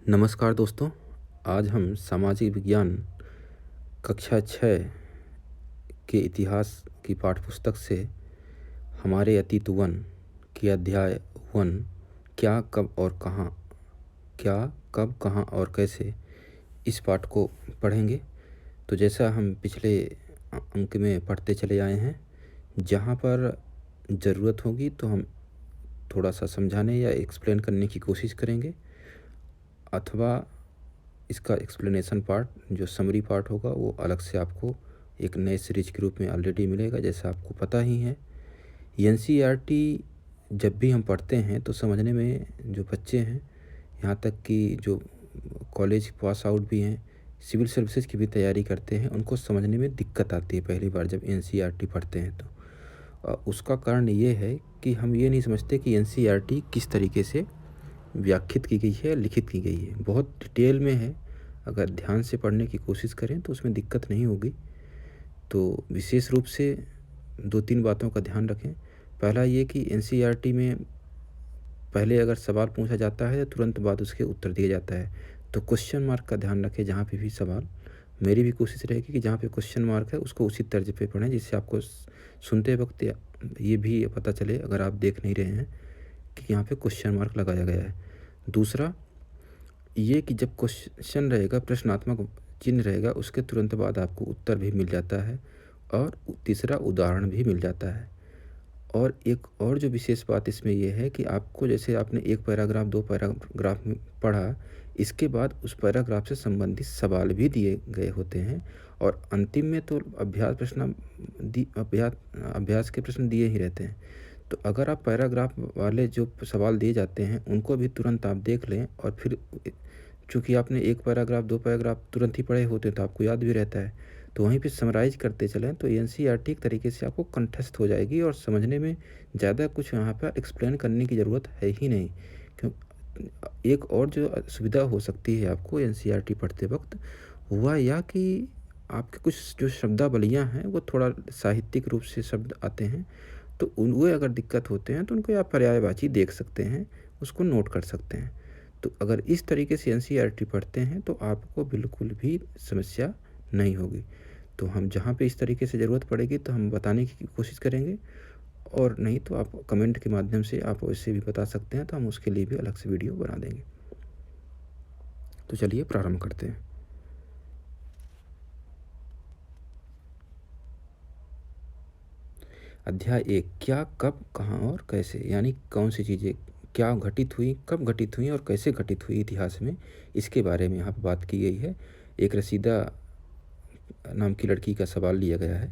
नमस्कार दोस्तों। आज हम सामाजिक विज्ञान कक्षा 6 के इतिहास की पाठ्यपुस्तक से हमारे अतीत 1 के अध्याय 1 क्या कब और कहाँ क्या कब कहाँ और कैसे इस पाठ को पढ़ेंगे। तो जैसा हम पिछले अंक में पढ़ते चले आए हैं, जहाँ पर ज़रूरत होगी तो हम थोड़ा सा समझाने या एक्सप्लेन करने की कोशिश करेंगे, अथवा इसका एक्सप्लेनेशन पार्ट जो समरी पार्ट होगा वो अलग से आपको एक नए सीरीज के रूप में ऑलरेडी मिलेगा। जैसा आपको पता ही है, एनसीईआरटी जब भी हम पढ़ते हैं तो समझने में जो बच्चे हैं, यहाँ तक कि जो कॉलेज पास आउट भी हैं, सिविल सर्विसेज की भी तैयारी करते हैं, उनको समझने में दिक्कत आती है पहली बार जब एनसीईआरटी पढ़ते हैं। तो उसका कारण ये है कि हम ये नहीं समझते कि एनसीईआरटी किस तरीके से व्याख्यात की गई है, लिखित की गई है। बहुत डिटेल में है, अगर ध्यान से पढ़ने की कोशिश करें तो उसमें दिक्कत नहीं होगी। तो विशेष रूप से 2-3 बातों का ध्यान रखें। पहला ये कि एनसीईआरटी में पहले अगर सवाल पूछा जाता है तो तुरंत बाद उसके उत्तर दिया जाता है। तो क्वेश्चन मार्क का ध्यान रखें जहाँ पे भी सवाल। मेरी भी कोशिश रहेगी कि जहाँ पे क्वेश्चन मार्क है उसको उसी तर्ज पे पढ़ें, जिससे आपको सुनते वक्त ये भी पता चले, अगर आप देख नहीं रहे हैं, कि यहाँ पे क्वेश्चन मार्क लगाया गया है। दूसरा ये कि जब क्वेश्चन रहेगा, प्रश्नात्मक चिन्ह रहेगा, उसके तुरंत बाद आपको उत्तर भी मिल जाता है और तीसरा उदाहरण भी मिल जाता है। और एक और जो विशेष बात इसमें ये है कि आपको, जैसे आपने एक पैराग्राफ 2 पैराग्राफ में पढ़ा, इसके बाद उस पैराग्राफ से संबंधित सवाल भी दिए गए होते हैं और अंतिम में तो अभ्यास के प्रश्न दिए ही रहते हैं। तो अगर आप पैराग्राफ वाले जो सवाल दिए जाते हैं उनको भी तुरंत आप देख लें, और फिर चूँकि आपने एक पैराग्राफ 2 पैराग्राफ तुरंत ही पढ़े होते हैं तो आपको याद भी रहता है, तो वहीं पे समराइज़ करते चलें तो एनसीईआरटी एक तरीके से आपको कंठस्थ हो जाएगी और समझने में ज़्यादा कुछ यहाँ पर एक्सप्लेन करने की ज़रूरत है ही नहीं। क्यों एक और जो सुविधा हो सकती है आपको एनसीईआरटी पढ़ते वक्त, हुआ यह कि आपके कुछ जो शब्दावलियाँ हैं वो थोड़ा साहित्यिक रूप से शब्द आते हैं, तो वो अगर दिक्कत होते हैं तो उनको आप पर्यायवाची देख सकते हैं, उसको नोट कर सकते हैं। तो अगर इस तरीके से एनसीईआरटी पढ़ते हैं तो आपको बिल्कुल भी समस्या नहीं होगी। तो हम जहाँ पे इस तरीके से ज़रूरत पड़ेगी तो हम बताने की कोशिश करेंगे, और नहीं तो आप कमेंट के माध्यम से आप वैसे भी बता सकते हैं, तो हम उसके लिए भी अलग से वीडियो बना देंगे। तो चलिए प्रारंभ करते हैं। अध्याय 1 क्या कब कहाँ और कैसे, यानी कौन सी चीज़ें क्या घटित हुई, कब घटित हुई और कैसे घटित हुई इतिहास में, इसके बारे में यहाँ पर बात की गई है। एक रसीदा नाम की लड़की का सवाल लिया गया है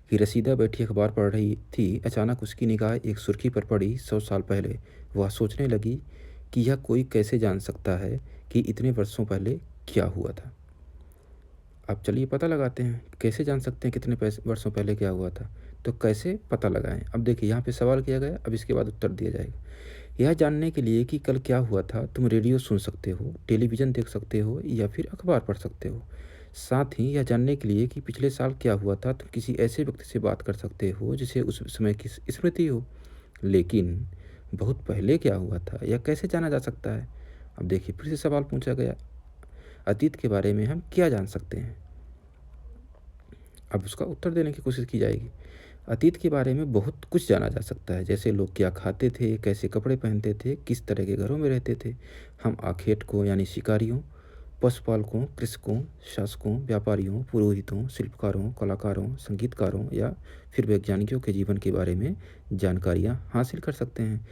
कि रसीदा बैठी अखबार पढ़ रही थी, अचानक उसकी निगाह एक सुर्खी पर पड़ी। 100 साल पहले। वह सोचने लगी कि यह कोई कैसे जान सकता है कि इतने वर्षों पहले क्या हुआ था। अब चलिए पता लगाते हैं, कैसे जान सकते हैं कितने वर्षों पहले क्या हुआ था। तो कैसे पता लगाएं। अब देखिए यहाँ पे सवाल किया गया, अब इसके बाद उत्तर दिया जाएगा। यह जानने के लिए कि कल क्या हुआ था, तुम रेडियो सुन सकते हो, टेलीविज़न देख सकते हो या फिर अखबार पढ़ सकते हो। साथ ही यह जानने के लिए कि पिछले साल क्या हुआ था, तुम किसी ऐसे व्यक्ति से बात कर सकते हो जिसे उस समय की स्मृति हो। लेकिन बहुत पहले क्या हुआ था, यह कैसे जाना जा सकता है। अब देखिए फिर से सवाल पूछा गया, अतीत के बारे में हम क्या जान सकते हैं। अब उसका उत्तर देने की कोशिश की जाएगी। अतीत के बारे में बहुत कुछ जाना जा सकता है, जैसे लोग क्या खाते थे, कैसे कपड़े पहनते थे, किस तरह के घरों में रहते थे। हम आखेटकों यानी शिकारियों, पशुपालकों, कृषकों, शासकों, व्यापारियों, पुरोहितों, शिल्पकारों, कलाकारों, संगीतकारों या फिर वैज्ञानिकों के जीवन के बारे में जानकारियाँ हासिल कर सकते हैं।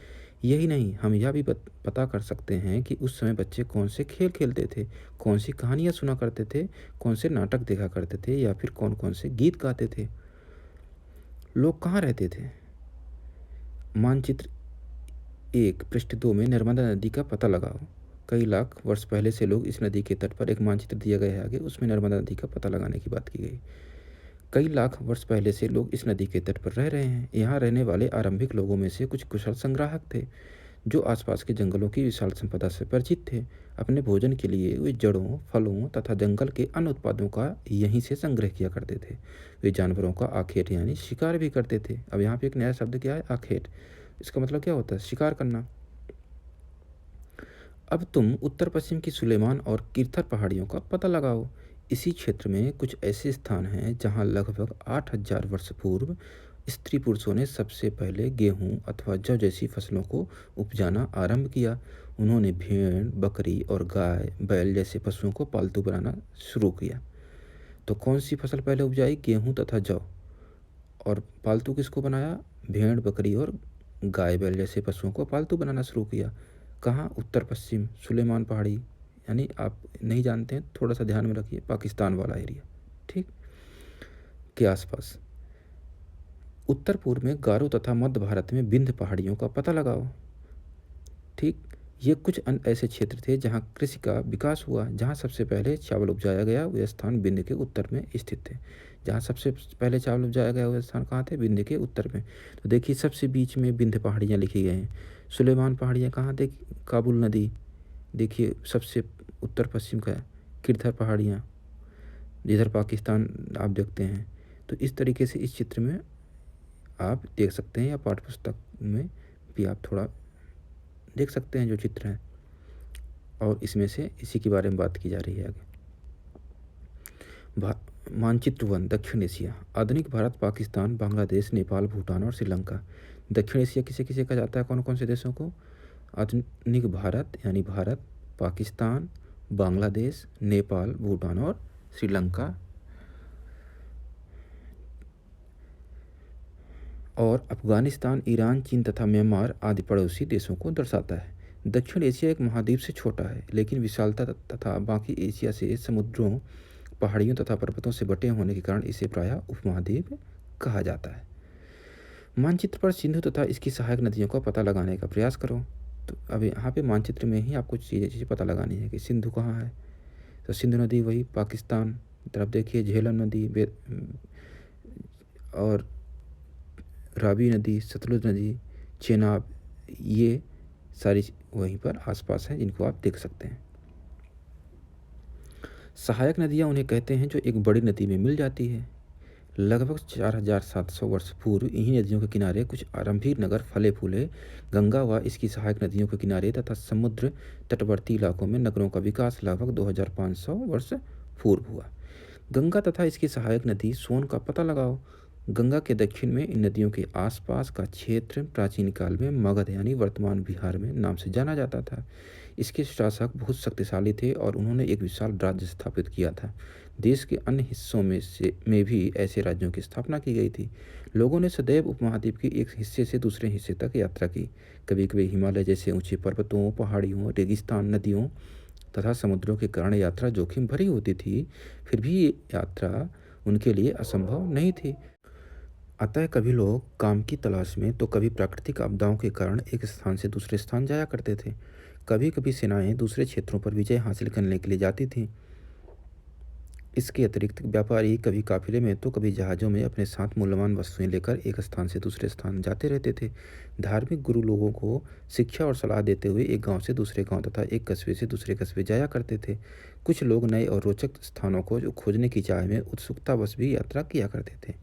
यही नहीं, हम यह भी पता कर सकते हैं कि उस समय बच्चे कौन से खेल खेलते थे, कौन सी कहानियाँ सुना करते थे, कौन से नाटक देखा करते थे या फिर कौन कौन से गीत गाते थे। लोग कहाँ रहते थे। मानचित्र 1 पृष्ठ 2 में नर्मदा नदी का पता लगाओ। कई लाख वर्ष पहले से लोग इस नदी के तट पर, एक मानचित्र दिया गया है आगे, उसमें नर्मदा नदी का पता लगाने की बात की गई। कई लाख वर्ष पहले से लोग इस नदी के तट पर रह रहे हैं। यहाँ रहने वाले आरंभिक लोगों में से कुछ कुशल संग्राहक थे, जो आसपास के जंगलों की विशाल संपदा से परिचित थे। अपने भोजन के लिए वे जड़ों, फलों तथा जंगल के अन्य उत्पादों का यहीं से संग्रह किया करते थे। वे जानवरों का आखेट यानी शिकार भी करते थे। अब यहाँ पे एक नया शब्द क्या है, आखेट। इसका मतलब क्या होता है, शिकार करना। अब तुम उत्तर पश्चिम की सुलेमान और किरथर पहाड़ियों का पता लगाओ। इसी क्षेत्र में कुछ ऐसे स्थान हैं जहां लगभग 8,000 वर्ष पूर्व स्त्री पुरुषों ने सबसे पहले गेहूं अथवा जौ जैसी फसलों को उपजाना आरंभ किया। उन्होंने भेड़, बकरी और गाय, बैल जैसे पशुओं को पालतू बनाना शुरू किया। तो कौन सी फसल पहले उपजाई? गेहूं तथा जौ। और पालतू किसको बनाया? भेड़, बकरी और गाय, बैल जैसे पशुओं को पालतू बनाना शुरू किया। कहाँ? उत्तर पश्चिम सुलेमान पहाड़ी, यानी आप नहीं जानते हैं, थोड़ा सा ध्यान में रखिए, पाकिस्तान वाला एरिया, ठीक, के आसपास। उत्तर पूर्व में गारो तथा मध्य भारत में विंध्य पहाड़ियों का पता लगाओ। ठीक, ये कुछ ऐसे क्षेत्र थे जहाँ कृषि का विकास हुआ। जहाँ सबसे पहले चावल उपजाया गया वह स्थान विंध्य के उत्तर में स्थित थे। जहाँ सबसे पहले चावल उपजाया गया वह स्थान कहाँ थे? विंध्य के उत्तर में। तो देखिए सबसे बीच में विंध्य पहाड़ियाँ लिखी गई हैं। सुलेमान पहाड़ियाँ कहाँ? देख, काबुल नदी, देखिए सबसे उत्तर पश्चिम का। किरथर पहाड़ियाँ जिधर पाकिस्तान आप देखते हैं। तो इस तरीके से इस चित्र में आप देख सकते हैं, या पाठ्य पुस्तक में भी आप थोड़ा देख सकते हैं जो चित्र है, और इसमें से इसी के बारे में बात की जा रही है आगे। मानचित्र 1, दक्षिण एशिया। आधुनिक भारत, पाकिस्तान, बांग्लादेश, नेपाल, भूटान और श्रीलंका। दक्षिण एशिया किसे किसे कहा जाता है? कौन कौन से देशों को? आधुनिक भारत यानी भारत, पाकिस्तान, बांग्लादेश, नेपाल, भूटान और श्रीलंका, और अफगानिस्तान, ईरान, चीन तथा म्यांमार आदि पड़ोसी देशों को दर्शाता है। दक्षिण एशिया एक महाद्वीप से छोटा है, लेकिन विशालता तथा बाकी एशिया से समुद्रों, पहाड़ियों तथा पर्वतों से बटे होने के कारण इसे प्रायः उपमहाद्वीप कहा जाता है। मानचित्र पर सिंधु तथा इसकी सहायक नदियों का पता लगाने का प्रयास करो। तो अब यहाँ पे मानचित्र में ही आपको चीज़ें पता लगानी है कि सिंधु कहाँ है। तो सिंधु नदी वही पाकिस्तान तरफ देखिए, झेलम नदी और रावी नदी, सतलुज नदी, चेनाब, ये सारी वहीं पर आसपास हैं जिनको आप देख सकते हैं। सहायक नदियाँ उन्हें कहते हैं जो एक बड़ी नदी में मिल जाती है। लगभग 4,700 वर्ष पूर्व इन्हीं नदियों के किनारे कुछ आरंभिक नगर फले फूले। गंगा व इसकी सहायक नदियों के किनारे तथा समुद्र तटवर्ती इलाकों में नगरों का विकास लगभग 2,500 वर्ष पूर्व हुआ। गंगा तथा इसकी सहायक नदी सोन का पता लगाओ। गंगा के दक्षिण में इन नदियों के आसपास का क्षेत्र प्राचीन काल में मगध यानी वर्तमान बिहार में नाम से जाना जाता था। इसके शासक बहुत शक्तिशाली थे और उन्होंने एक विशाल राज्य स्थापित किया था। देश के अन्य हिस्सों में भी ऐसे राज्यों की स्थापना की गई थी। लोगों ने सदैव उपमहाद्वीप के एक हिस्से से दूसरे हिस्से तक यात्रा की। कभी कभी हिमालय जैसे ऊंचे पर्वतों, पहाड़ियों, रेगिस्तान, नदियों तथा समुद्रों के कारण यात्रा जोखिम भरी होती थी। फिर भी ये यात्रा उनके लिए असंभव नहीं थी। अतः कभी लोग काम की तलाश में तो कभी प्राकृतिक आपदाओं के कारण एक स्थान से दूसरे स्थान जाया करते थे। कभी कभी सेनाएं दूसरे क्षेत्रों पर विजय हासिल करने के लिए जाती थीं। इसके अतिरिक्त व्यापारी कभी काफिले में तो कभी जहाज़ों में अपने साथ मूल्यवान वस्तुएं लेकर एक स्थान से दूसरे स्थान जाते रहते थे। धार्मिक गुरु लोगों को शिक्षा और सलाह देते हुए एक गांव से दूसरे गांव तथा एक कस्बे से दूसरे कस्बे जाया करते थे। कुछ लोग नए और रोचक स्थानों को खोजने की चाह में उत्सुकतावश भी यात्रा किया करते थे।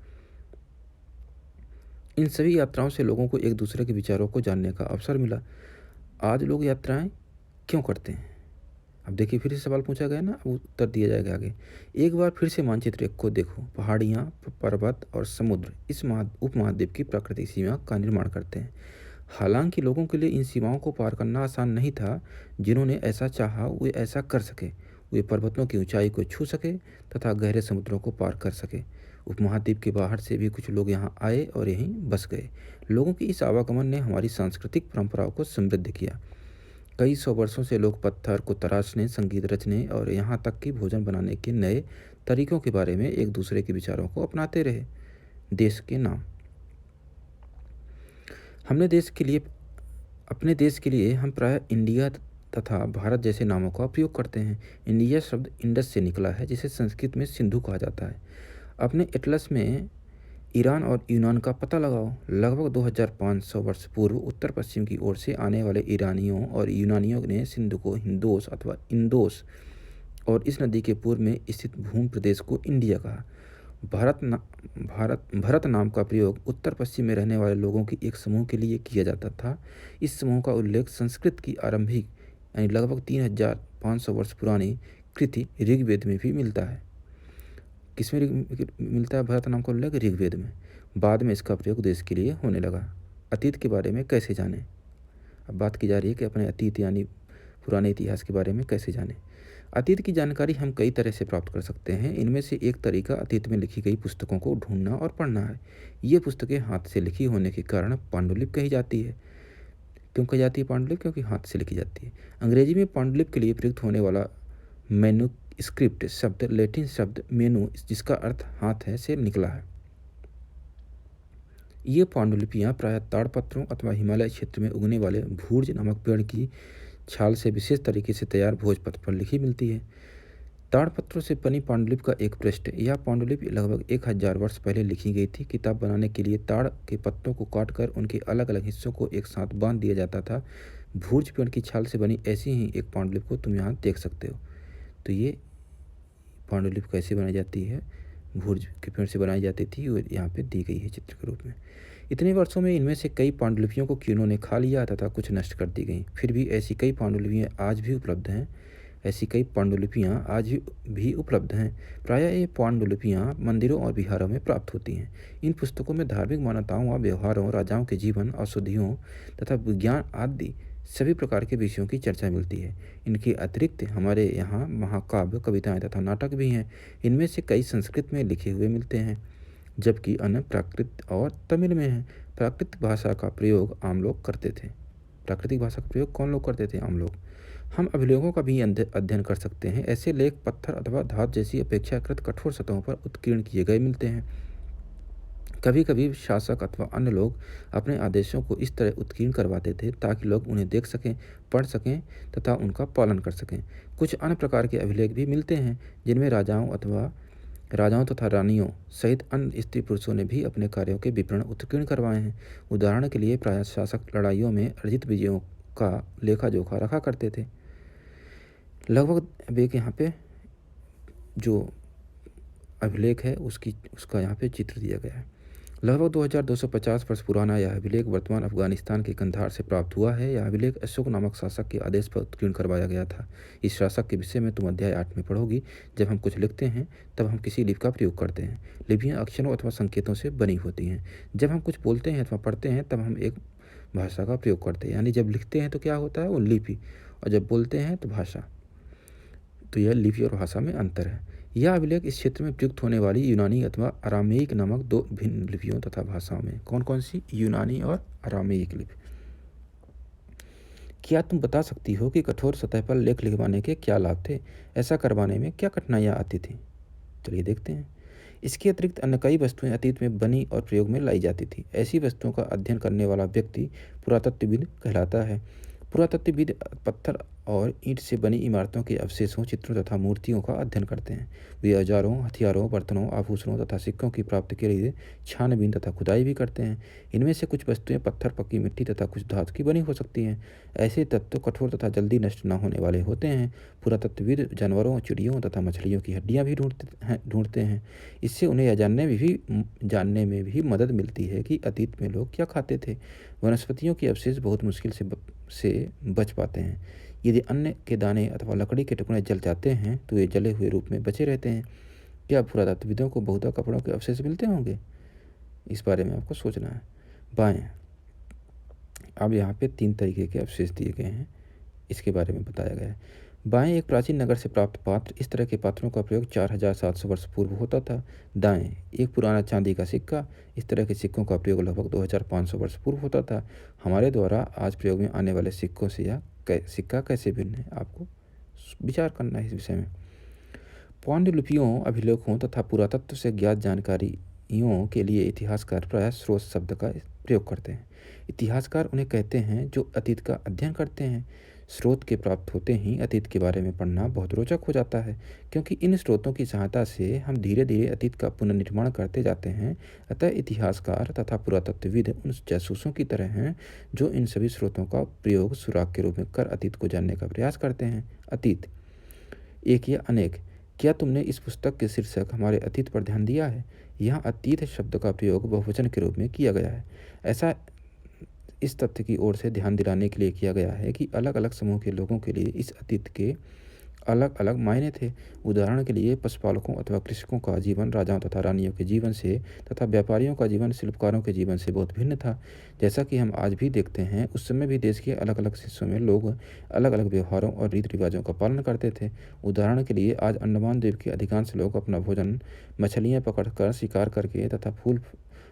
इन सभी यात्राओं से लोगों को एक दूसरे के विचारों को जानने का अवसर मिला। आज लोग यात्राएं क्यों करते हैं? अब देखिए फिर से सवाल पूछा गया ना, अब उत्तर दिया जाएगा आगे। एक बार फिर से मानचित्र एक को देखो। पहाड़ियाँ, पर्वत और समुद्र इस उपमहाद्वीप की प्राकृतिक सीमा का निर्माण करते हैं। हालांकि लोगों के लिए इन सीमाओं को पार करना आसान नहीं था। जिन्होंने ऐसा चाहा वे ऐसा कर सके। वे पर्वतों की ऊंचाई को छू सके तथा गहरे समुद्रों को पार कर सके। उपमहाद्वीप के बाहर से भी कुछ लोग यहाँ आए और यहीं बस गए। लोगों की इस आवागमन ने हमारी सांस्कृतिक परंपराओं को समृद्ध किया। कई सौ वर्षों से लोग पत्थर को तराशने, संगीत रचने और यहाँ तक कि भोजन बनाने के नए तरीकों के बारे में एक दूसरे के विचारों को अपनाते रहे। देश के नाम। अपने देश के लिए हम प्रायः इंडिया तथा भारत जैसे नामों का उपयोग करते हैं। इंडिया शब्द इंडस से निकला है, जिसे संस्कृत में सिंधु कहा जाता है। अपने एटलस में ईरान और यूनान का पता लगाओ। लगभग 2,500 वर्ष पूर्व उत्तर पश्चिम की ओर से आने वाले ईरानियों और यूनानियों ने सिंधु को हिंदोस अथवा इंदोस और इस नदी के पूर्व में स्थित भूमि प्रदेश को इंडिया कहा। भरत नाम का प्रयोग उत्तर पश्चिम में रहने वाले लोगों के एक समूह के लिए किया जाता था। इस समूह का उल्लेख संस्कृत की आरंभिक यानी लगभग 3500 वर्ष पुरानी कृति ऋग्वेद में भी मिलता है। किसमें मिलता है? भरत नाम का उल्लेख ऋग्वेद में। बाद में इसका प्रयोग देश के लिए होने लगा। अतीत के बारे में कैसे जानें? अब बात की जा रही है कि अपने अतीत यानी पुराने इतिहास के बारे में कैसे जानें। अतीत की जानकारी हम कई तरह से प्राप्त कर सकते हैं। इनमें से एक तरीका अतीत में लिखी गई पुस्तकों को ढूंढना और पढ़ना है। ये पुस्तकें हाथ से लिखी होने के कारण पांडुलिपि कही जाती है। क्यों कही जाती है पांडुलिपि? क्योंकि हाथ से लिखी जाती है। अंग्रेजी में पांडुलिपि के लिए प्रयुक्त होने वाला मैन्युस्क्रिप्ट शब्द लैटिन शब्द मेनू, जिसका अर्थ हाथ है, से निकला है। ये पांडुलिपियाँ प्रायः ताड़पत्रों अथवा हिमालय क्षेत्र में उगने वाले भूर्ज नामक पेड़ की छाल से विशेष तरीके से तैयार भोजपत्र पर लिखी मिलती है। ताड़पत्रों से बनी पांडुलिपि का एक पृष्ठ यह पांडुलिपि लगभग 1000 वर्ष पहले लिखी गई थी। किताब बनाने के लिए ताड़ के पत्तों को काटकर उनके अलग अलग हिस्सों को एक साथ बांध दिया जाता था। भूर्ज पेड़ की छाल से बनी ऐसी ही एक पांडुलिपि को तुम यहाँ देख सकते हो। तो ये पांडुलिपि कैसे बनाई जाती है, भूर्ज के पेड़ से बनाई जाती थी, वो यहाँ पे दी गई है चित्र के रूप में। इतने वर्षों में इनमें से कई पांडुलिपियों को कीड़ों ने खा लिया तथा कुछ नष्ट कर दी गई। फिर भी ऐसी कई पांडुलिपियाँ आज भी उपलब्ध हैं। प्रायः ये पांडुलिपियाँ मंदिरों और विहारों में प्राप्त होती हैं। इन पुस्तकों में धार्मिक मान्यताओं व व्यवहारों, राजाओं के जीवन, औषधियों तथा विज्ञान आदि सभी प्रकार के विषयों की चर्चा मिलती है। इनके अतिरिक्त हमारे यहाँ महाकाव्य, कविताएं तथा नाटक भी हैं। इनमें से कई संस्कृत में लिखे हुए मिलते हैं, जबकि अन्य प्राकृत और तमिल में हैं। प्राकृतिक भाषा का प्रयोग आम लोग करते थे। प्राकृतिक भाषा का प्रयोग कौन लोग करते थे? आम लोग। हम अभिलेखों का भी अध्ययन कर सकते हैं। ऐसे लेख पत्थर अथवा धातु जैसी अपेक्षाकृत कठोर सतहों पर उत्कीर्ण किए गए मिलते हैं। कभी कभी शासक अथवा अन्य लोग अपने आदेशों को इस तरह उत्कीर्ण करवाते थे ताकि लोग उन्हें देख सकें, पढ़ सकें तथा उनका पालन कर सकें। कुछ अन्य प्रकार के अभिलेख भी मिलते हैं जिनमें राजाओं तथा रानियों सहित अन्य स्त्री पुरुषों ने भी अपने कार्यों के विवरण उत्कीर्ण करवाए हैं। उदाहरण के लिए प्रायः शासक लड़ाइयों में अर्जित विजयों का लेखा जोखा रखा करते थे। लगभग अब एक यहाँ पे जो अभिलेख है उसका यहाँ पे चित्र दिया गया है। लगभग 2250 वर्ष पुराना यह अभिलेख वर्तमान अफगानिस्तान के कंधार से प्राप्त हुआ है। यह अभिलेख अशोक नामक शासक के आदेश पर उत्कीर्ण करवाया गया था। इस शासक के विषय में तुम अध्याय 8 में पढ़ोगी। जब हम कुछ लिखते हैं तब हम किसी लिपि का प्रयोग करते हैं। लिपियाँ अक्षरों अथवा संकेतों से बनी होती हैं। जब हम कुछ बोलते हैं अथवा पढ़ते हैं तब हम एक भाषा का प्रयोग करते हैं। यानी जब लिखते हैं तो क्या होता है? वो लिपि, और जब बोलते हैं तो भाषा। तो यह लिपि और भाषा में अंतर है। यह अभिलेख इस क्षेत्र में प्रयुक्त होने वाली यूनानी अथवा अरामेइक नामक दो भिन्न लिपियों तथा भाषाओं में। कौन कौन सी? यूनानी और अरामेइक लिपि। क्या तुम बता सकती हो कि कठोर सतह पर लेख लिखवाने के क्या लाभ थे? ऐसा करवाने में क्या कठिनाइयाँ आती थीं? चलिए देखते हैं। इसके अतिरिक्त अन्य कई वस्तुएं अतीत में बनी और प्रयोग में लाई जाती थी। ऐसी वस्तुओं का अध्ययन करने वाला व्यक्ति पुरातत्वविद कहलाता है। पुरातत्वविद पत्थर और ईंट से बनी इमारतों के अवशेषों, चित्रों तथा मूर्तियों का अध्ययन करते हैं। वे औजारों, हथियारों, बर्तनों, आभूषणों तथा सिक्कों की प्राप्ति के लिए छानबीन तथा खुदाई भी करते हैं। इनमें से कुछ वस्तुएं पत्थर, पक्की मिट्टी तथा कुछ धातु की बनी हो सकती हैं। ऐसे तत्व कठोर तथा जल्दी नष्ट न होने वाले होते हैं। पुरातत्वविद जानवरों, चिड़ियों तथा मछलियों की हड्डियाँ भी ढूंढते हैं। इससे उन्हें यह जानने में भी मदद मिलती है कि अतीत में लोग क्या खाते थे। वनस्पतियों के अवशेष बहुत मुश्किल से बच पाते हैं। यदि अन्न के दाने अथवा लकड़ी के टुकड़े जल जाते हैं तो ये जले हुए रूप में बचे रहते हैं। क्या पुरातत्वविदों को बहुधा कपड़ों के अवशेष मिलते होंगे? इस बारे में आपको सोचना है। बाएं। अब यहाँ पे 3 तरीके के अवशेष दिए गए हैं, इसके बारे में बताया गया है। बाएं, एक प्राचीन नगर से प्राप्त पात्र। इस तरह के पात्रों का प्रयोग 4700 वर्ष पूर्व होता था। दाएं, एक पुराना चांदी का सिक्का। इस तरह के सिक्कों का प्रयोग लगभग 2500 वर्ष पूर्व होता था। हमारे द्वारा आज प्रयोग में आने वाले सिक्कों से यह सिक्का कैसे भिन्न है, आपको विचार करना है इस विषय में। पांडुलिपियों, अभिलेखों तथा पुरातत्व से ज्ञात जानकारियों के लिए इतिहासकार प्रायः स्रोत शब्द का प्रयोग करते हैं। इतिहासकार उन्हें कहते हैं जो अतीत का अध्ययन करते हैं। स्रोत के प्राप्त होते ही अतीत के बारे में पढ़ना बहुत रोचक हो जाता है, क्योंकि इन स्रोतों की सहायता से हम धीरे धीरे अतीत का पुनर्निर्माण करते जाते हैं। अतः इतिहासकार तथा पुरातत्वविद उन जासूसों की तरह हैं जो इन सभी स्रोतों का प्रयोग सुराग के रूप में कर अतीत को जानने का प्रयास करते हैं। अतीत, एक या अनेक। क्या तुमने इस पुस्तक के शीर्षक हमारे अतीत पर ध्यान दिया है? यहाँ अतीत शब्द का प्रयोग बहुवचन के रूप में किया गया है। ऐसा इस तथ्य की ओर से ध्यान दिलाने के लिए किया गया है कि अलग-अलग समूह के लोगों के लिए इस अतीत के अलग-अलग मायने थे। उदाहरण के लिए पशुपालकों अथवा कृषकों का जीवन राजाओं तथा रानियों के जीवन से तथा व्यापारियों का जीवन शिल्पकारों के जीवन से बहुत भिन्न था। जैसा कि हम आज भी देखते हैं, उस समय भी देश के अलग-अलग हिस्सों में लोग अलग-अलग व्यवहारों और रीति-रिवाजों का पालन करते थे। उदाहरण के लिए आज अंडमान द्वीप के अधिकांश लोग अपना भोजन मछलियाँ पकड़कर, शिकार करके तथा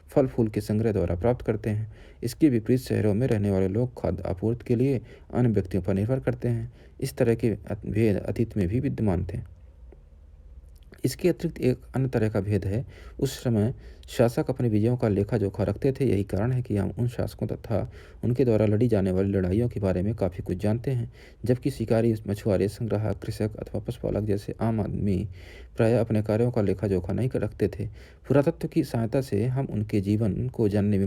फल-फूल के संग्रह द्वारा प्राप्त करते हैं। इसके विपरीत शहरों में रहने वाले लोग खाद्य आपूर्ति के लिए अन्य व्यक्तियों पर निर्भर करते हैं। इस तरह के भेद अतीत में भी विद्यमान थे। इसके अतिरिक्त एक अन्य तरह का भेद है। उस समय शासक अपने विजयों का लेखा-जोखा रखते थे। यही कारण है कि हम उन शासकों तथा उनके द्वारा लड़ी जाने वाली लड़ाइयों के बारे में काफ़ी कुछ जानते हैं। जबकि शिकारी, मछुआरे, संग्राहक, कृषक अथवा पशुपालक जैसे आम आदमी प्रायः अपने कार्यों का लेखा-जोखा नहीं रखते थे। पुरातत्व की सहायता से हमें उनके जीवन को जानने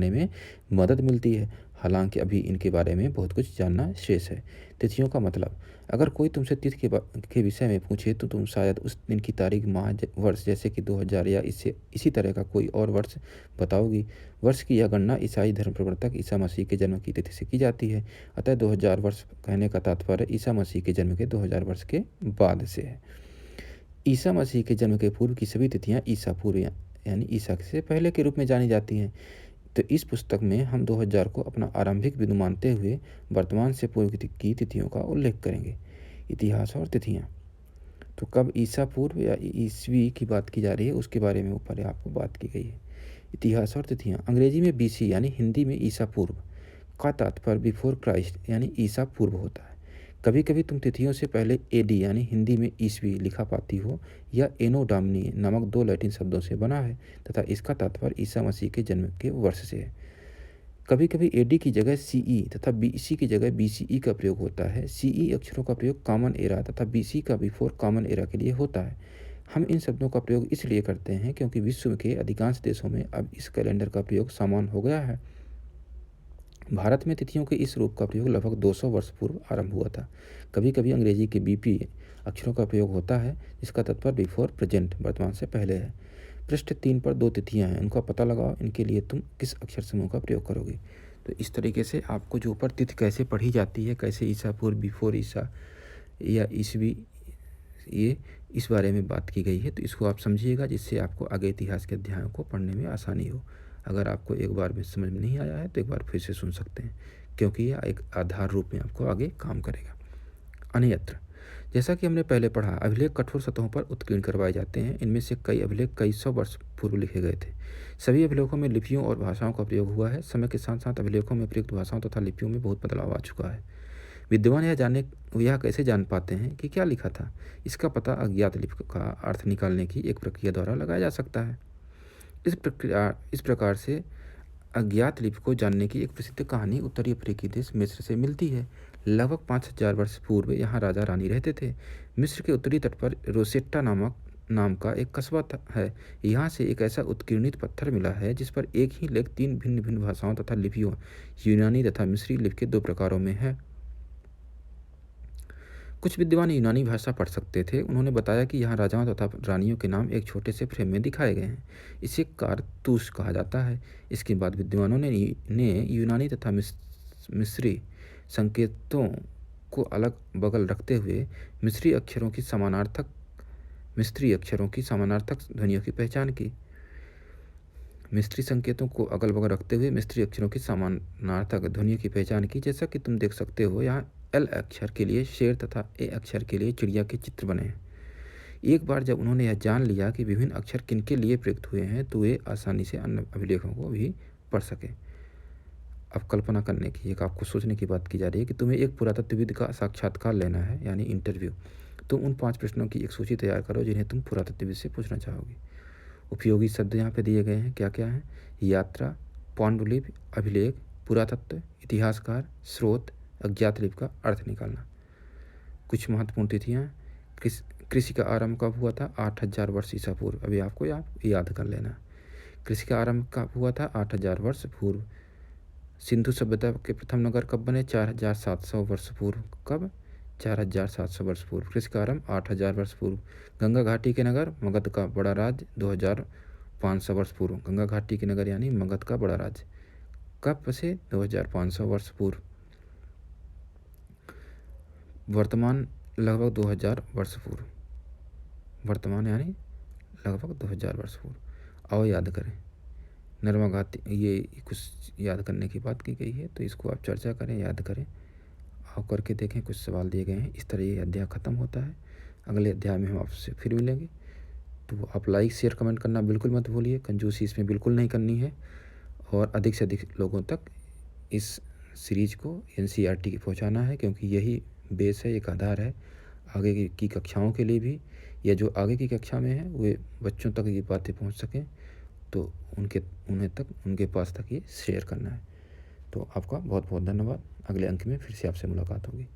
में मदद मिलती है। हालांकि अभी इनके बारे में बहुत कुछ जानना शेष है। तिथियों का मतलब। अगर कोई तुमसे तिथि के विषय में पूछे तो तुम शायद उस दिन की तारीख, माह, वर्ष जैसे कि 2000 या इससे इसी तरह का कोई और वर्ष बताओगी। वर्ष की यह गणना ईसाई धर्म प्रवर्तक ईसा मसीह के जन्म की तिथि से की जाती है। अतः 2000 वर्ष कहने का तात्पर्य ईसा मसीह के जन्म के 2000 वर्ष के बाद से है। ईसा मसीह के जन्म के पूर्व की सभी तिथियां ईसा पूर्व यानी ईसा से पहले के रूप में जानी जाती हैं। तो इस पुस्तक में हम 2000 को अपना आरंभिक बिंदु मानते हुए वर्तमान से पूर्व की तिथियों का उल्लेख करेंगे। इतिहास और तिथियां। तो कब ईसा पूर्व या ईसवी की बात की जा रही है, उसके बारे में ऊपर आपको बात की गई है। इतिहास और तिथियां। अंग्रेजी में बीसी यानी हिंदी में ईसा पूर्व का तात्पर्य बिफोर क्राइस्ट यानी ईसा पूर्व होता है। कभी कभी तुम तिथियों से पहले एडी यानी हिंदी में ईसवी लिखा पाती हो। यह एनो डामनी नामक दो लैटिन शब्दों से बना है तथा इसका तात्पर्य ईसा मसीह के जन्म के वर्ष से है। कभी कभी एडी की जगह सीई तथा बीसी की जगह बीसीई का प्रयोग होता है। सीई अक्षरों का प्रयोग कॉमन एरा तथा बीसी का बिफोर कॉमन एरा के लिए होता है। हम इन शब्दों का प्रयोग इसलिए करते हैं क्योंकि विश्व के अधिकांश देशों में अब इस कैलेंडर का प्रयोग सामान्य हो गया है। भारत में तिथियों के इस रूप का प्रयोग लगभग 200 वर्ष पूर्व आरंभ हुआ था। कभी कभी अंग्रेजी के बीपी अक्षरों का प्रयोग होता है जिसका तात्पर्य बिफोर प्रेजेंट वर्तमान से पहले है। पृष्ठ 3 पर 2 तिथियां हैं, उनका पता लगाओ। इनके लिए तुम किस अक्षर समूह का प्रयोग करोगे। तो इस तरीके से आपको जो ऊपर तिथि कैसे पढ़ी जाती है, कैसे ईसा पूर्व, बिफोर ईसा या ईसवी, ये इस बारे में बात की गई है। तो इसको आप समझिएगा जिससे आपको आगे इतिहास के अध्यायों को पढ़ने में आसानी हो। अगर आपको एक बार में समझ में नहीं आया है तो एक बार फिर से सुन सकते हैं क्योंकि यह एक आधार रूप में आपको आगे काम करेगा। अन्यत्र। जैसा कि हमने पहले पढ़ा, अभिलेख कठोर सतहों पर उत्कीर्ण करवाए जाते हैं। इनमें से कई अभिलेख कई सौ वर्ष पूर्व लिखे गए थे। सभी अभिलेखों में लिपियों और भाषाओं का प्रयोग हुआ है। समय के साथ साथ अभिलेखों में प्रयुक्त भाषाओं तथा लिपियों में बहुत बदलाव आ चुका है। विद्वान यह कैसे जान पाते हैं कि क्या लिखा था। इसका पता अज्ञात लिपि का अर्थ निकालने की एक प्रक्रिया द्वारा लगाया जा सकता है। इस प्रकार से अज्ञात लिपि को जानने की एक प्रसिद्ध कहानी उत्तरी अफ्रीकी देश मिस्र से मिलती है। लगभग 5000 वर्ष पूर्व यहाँ राजा रानी रहते थे। मिस्र के उत्तरी तट पर रोसेट्टा नाम का एक कस्बा है। यहाँ से एक ऐसा उत्कीर्णित पत्थर मिला है जिस पर एक ही लेख 3 भिन्न भिन्न भाषाओं तथा लिपियों, यूनानी तथा मिस्री लिपि के 2 प्रकारों में है। कुछ विद्वान यूनानी भाषा पढ़ सकते थे। उन्होंने बताया कि यहाँ राजाओं तथा रानियों के नाम एक छोटे से फ्रेम में दिखाए गए हैं। इसे कारतूस कहा जाता है। इसके बाद विद्वानों ने यूनानी तथा मिस्री संकेतों को अलग बगल रखते हुए मिस्री अक्षरों की समानार्थक ध्वनियों की पहचान की। मिस्री संकेतों को अगल बगल रखते हुए मिस्री अक्षरों की समानार्थक ध्वनियों की पहचान की। जैसा कि तुम देख सकते हो, यहाँ एल अक्षर के लिए शेर तथा ए अक्षर के लिए चिड़िया के चित्र बने हैं। एक बार जब उन्होंने यह जान लिया कि विभिन्न अक्षर किनके लिए प्रयुक्त हुए हैं तो वे आसानी से अन्य अभिलेखों को भी पढ़ सके। अब कल्पना करने की, एक आपको सोचने की बात की जा रही है कि तुम्हें एक पुरातत्वविद का साक्षात्कार लेना है यानी इंटरव्यू। तुम उन 5 प्रश्नों की एक सूची तैयार करो जिन्हें तुम पुरातत्वविद से पूछना चाहोगे। उपयोगी शब्द यहाँ पे दिए गए हैं। क्या क्या है? यात्रा, पांडुलिपि, अभिलेख, पुरातत्व, इतिहासकार, स्रोत, अज्ञात लिपि का अर्थ निकालना। कुछ महत्वपूर्ण तिथियाँ। कृषि का आरंभ कब हुआ था? 8000 वर्ष ईसा पूर्व। अभी आपको याद कर लेना। कृषि का आरंभ कब हुआ था? 8000 वर्ष पूर्व। सिंधु सभ्यता के प्रथम नगर कब बने? 4700 वर्ष पूर्व। कब? 4700 वर्ष पूर्व। कृषि का आरंभ 8000 वर्ष पूर्व। गंगा घाटी के नगर, मगध का बड़ा राज्य 2500 वर्ष पूर्व। गंगा घाटी के नगर यानी मगध का बड़ा राज्य। कब से 2500 वर्ष पूर्व, वर्तमान लगभग 2000 वर्ष पूर्व, वर्तमान यानी लगभग 2000 वर्ष पूर्व। आओ याद करें। नर्मगाती, ये कुछ याद करने की बात की गई है, तो इसको आप चर्चा करें, याद करें, आओ करके देखें। कुछ सवाल दिए गए हैं। इस तरह ये अध्याय ख़त्म होता है। अगले अध्याय में हम आपसे फिर मिलेंगे। तो आप लाइक शेयर कमेंट करना बिल्कुल मत भूलिए, कंजूसी इसमें बिल्कुल नहीं करनी है, और अधिक से अधिक लोगों तक इस सीरीज को एनसीईआरटी की पहुंचाना है, क्योंकि यही बेस है, एक आधार है आगे की कक्षाओं के लिए भी, या जो आगे की कक्षा में है वे बच्चों तक ये बातें पहुंच सकें, तो उनके पास तक ये शेयर करना है। तो आपका बहुत बहुत धन्यवाद। अगले अंक में फिर से आपसे मुलाकात होगी।